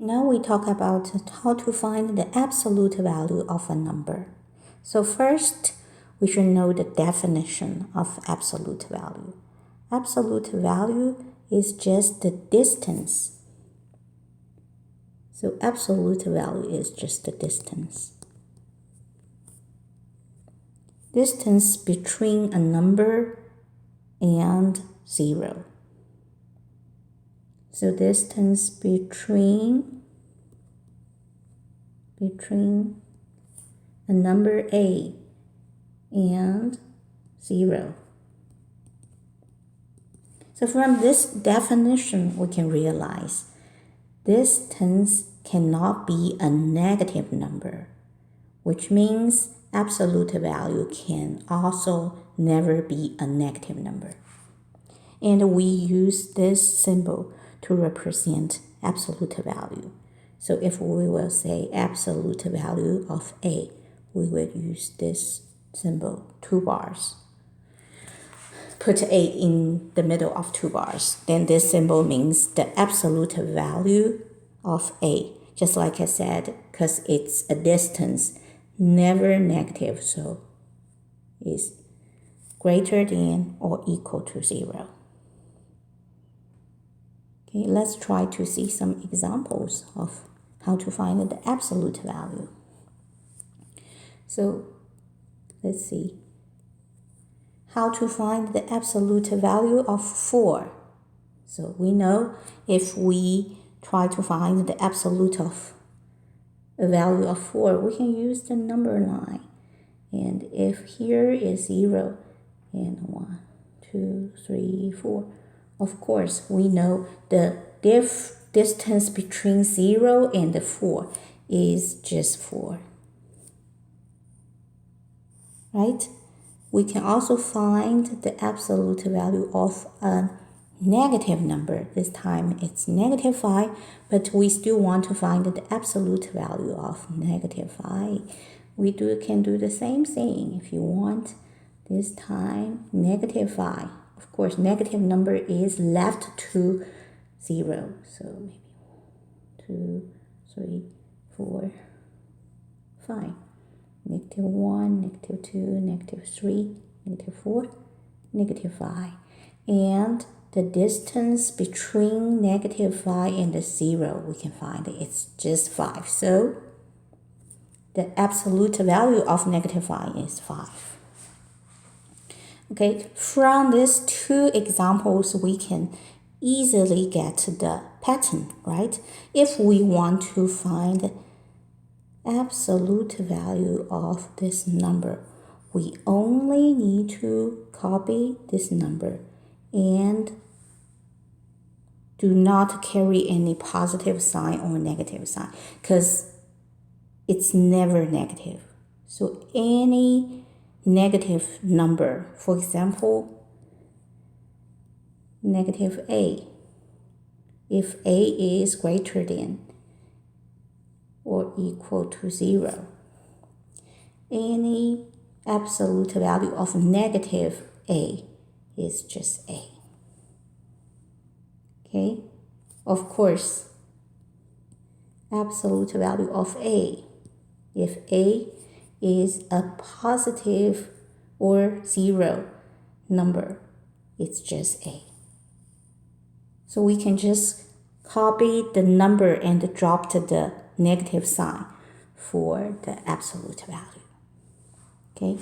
Now we talk about how to find the absolute value of a number. So first, we should know the definition of absolute value. Absolute value is just the distance. So absolute value is just the distance. Distance between a number and 0. So distance between a number A and 0. So from this definition, we can realize distance cannot be a negative number, which means absolute value can also never be a negative number. And we use this symbol to represent absolute value. So if we will say absolute value of A, we will use this symbol, 2 bars. Put A in the middle of 2 bars. Then this symbol means the absolute value of A. Just like I said, because it's a distance, never negative, so it's greater than or equal to 0. Okay, let's try to see some examples of how to find the absolute value. So let's see. How to find the absolute value of 4. So we know if we try to find the absolute of a value of 4, we can use the number line. And if here is 0 and 1, 2, 3, 4, of course, we know the distance between 0 and 4 is just 4. Right? We can also find the absolute value of a negative number. This time it's negative 5, but we still want to find the absolute value of negative 5. We can do the same thing if you want. This time negative 5. Of course, negative number is left to 0. So maybe 2, 3, 4, 5. Negative 1, negative 2, negative 3, negative 4, negative 5. And the distance between negative 5 and the 0, we can find it's just 5. So the absolute value of negative 5 is 5. Okay, from these 2 examples, we can easily get the pattern, right? If we want to find absolute value of this number, we only need to copy this number and do not carry any positive sign or negative sign because it's never negative. So any negative number, for example, negative A, if A is greater than or equal to 0, any absolute value of negative A is just A. Okay, of course, absolute value of A, if A is a positive or 0 number, it's just A. So we can just copy the number and drop to the negative sign for the absolute value. Okay.